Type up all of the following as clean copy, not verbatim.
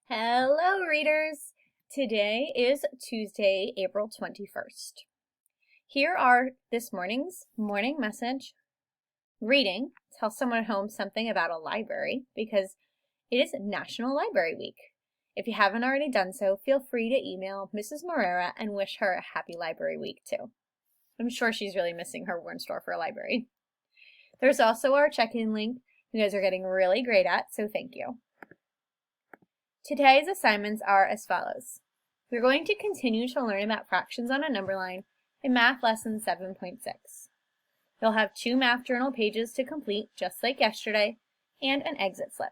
Hello, readers! Today is Tuesday, April 21st. Here are this morning's morning message. Reading. Tell someone at home something about a library because it is National Library Week. If you haven't already done so, feel free to email Mrs. Morera and wish her a happy library week too. I'm sure she's really missing her Warren store for a library. There's also our check-in link you guys are getting really great at, so thank you. Today's assignments are as follows. We're going to continue to learn about fractions on a number line in Math Lesson 7.6. You'll have 2 math journal pages to complete, just like yesterday, and an exit slip.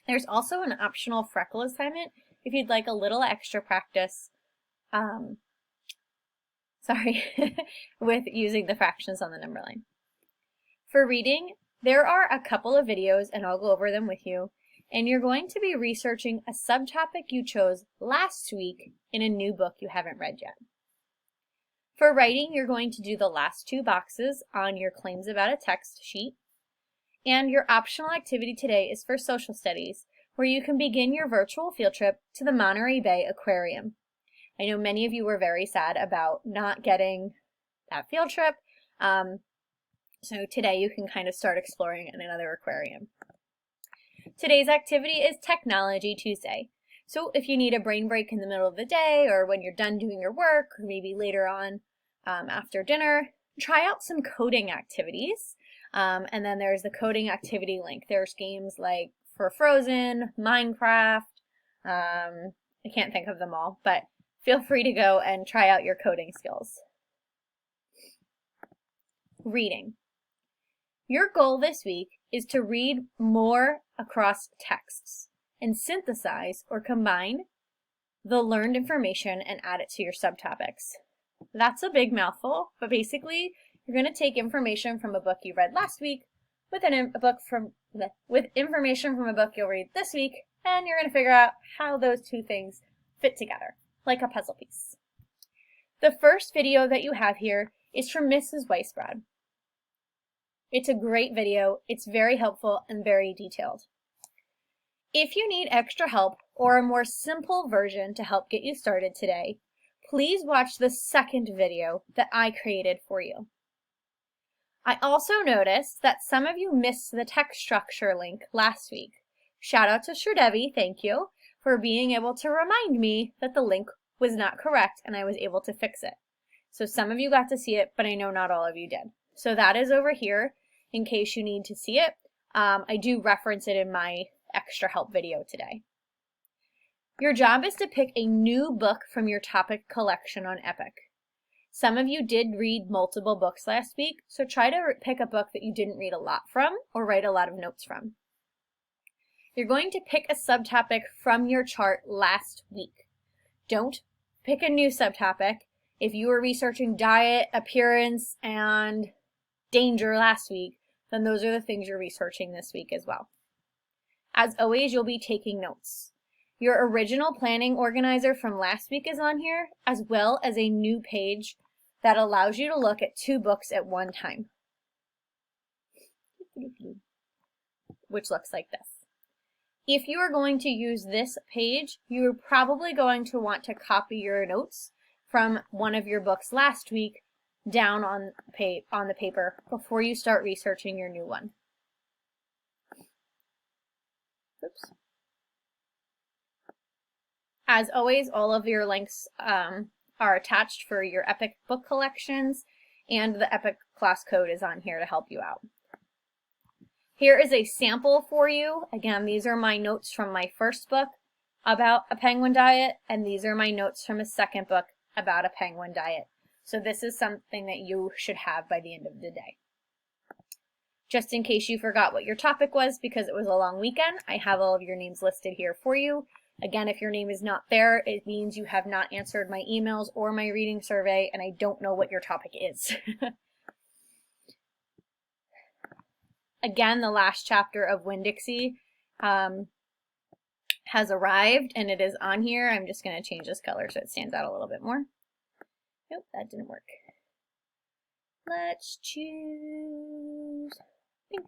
There's also an optional freckle assignment if you'd like a little extra practice with using the fractions on the number line. For reading, there are a couple of videos, and I'll go over them with you. And you're going to be researching a subtopic you chose last week in a new book you haven't read yet. For writing, you're going to do the last 2 boxes on your claims about a text sheet. And your optional activity today is for social studies, where you can begin your virtual field trip to the Monterey Bay Aquarium. I know many of you were very sad about not getting that field trip, so today you can kind of start exploring in another aquarium. Today's activity is Technology Tuesday. So if you need a brain break in the middle of the day or when you're done doing your work or maybe later on after dinner, try out some coding activities. And then there's the coding activity link. There's games like for Frozen, Minecraft. I can't think of them all, but feel free to go and try out your coding skills. Reading. Your goal this week is to read more across texts and synthesize or combine the learned information and add it to your subtopics. That's a big mouthful, but basically you're going to take information from a book you read last week with information from a book you'll read this week, and you're going to figure out how those two things fit together, like a puzzle piece. The first video that you have here is from Mrs. Weisbrod. It's a great video, it's very helpful and very detailed. If you need extra help or a more simple version to help get you started today, please watch the second video that I created for you. I also noticed that some of you missed the text structure link last week. Shout out to Sherdevi, thank you, for being able to remind me that the link was not correct and I was able to fix it. So some of you got to see it, but I know not all of you did. So that is over here in case you need to see it. I do reference it in my extra help video today. Your job is to pick a new book from your topic collection on Epic. Some of you did read multiple books last week, so try to pick a book that you didn't read a lot from or write a lot of notes from. You're going to pick a subtopic from your chart last week. Don't pick a new subtopic. If you were researching diet, appearance, and danger last week, then those are the things you're researching this week as well. As always, you'll be taking notes. Your original planning organizer from last week is on here, as well as a new page that allows you to look at 2 books at one time, which looks like this. If you are going to use this page, you are probably going to want to copy your notes from one of your books last week down on the paper before you start researching your new one. Oops. As always, all of your links are attached for your Epic book collections, and the Epic class code is on here to help you out. Here is a sample for you. Again, these are my notes from my first book about a penguin diet, and these are my notes from a second book about a penguin diet. So this is something that you should have by the end of the day. Just in case you forgot what your topic was because it was a long weekend, I have all of your names listed here for you. Again, if your name is not there, it means you have not answered my emails or my reading survey, and I don't know what your topic is. Again, the last chapter of Winn-Dixie has arrived, and it is on here. I'm just going to change this color so it stands out a little bit more. Nope, that didn't work. Let's choose pink.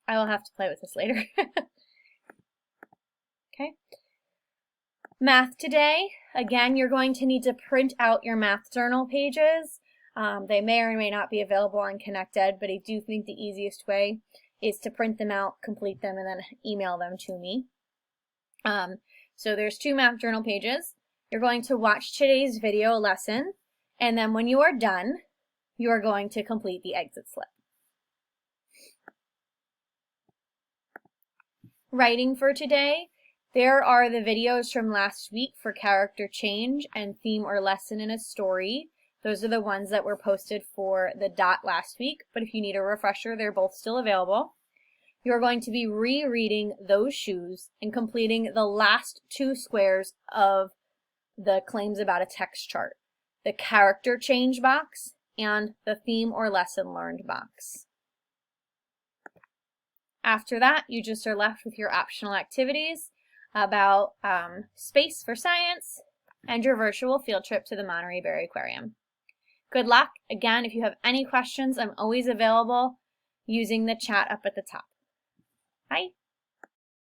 I will have to play with this later. Okay. Math today. Again, you're going to need to print out your math journal pages. They may or may not be available on ConnectEd, but I do think the easiest way is to print them out, complete them, and then email them to me. So there's 2 math journal pages. You're going to watch today's video lesson, and then when you are done, you are going to complete the exit slip. Writing for today. There are the videos from last week for character change and theme or lesson in a story. Those are the ones that were posted for the DOT last week, but if you need a refresher, they're both still available. You're going to be rereading those shoes and completing the last 2 squares of the claims about a text chart, the character change box and the theme or lesson learned box. After that, you just are left with your optional activities about space for science and your virtual field trip to the Monterey Bay Aquarium. Good luck. Again, if you have any questions, I'm always available using the chat up at the top. Bye.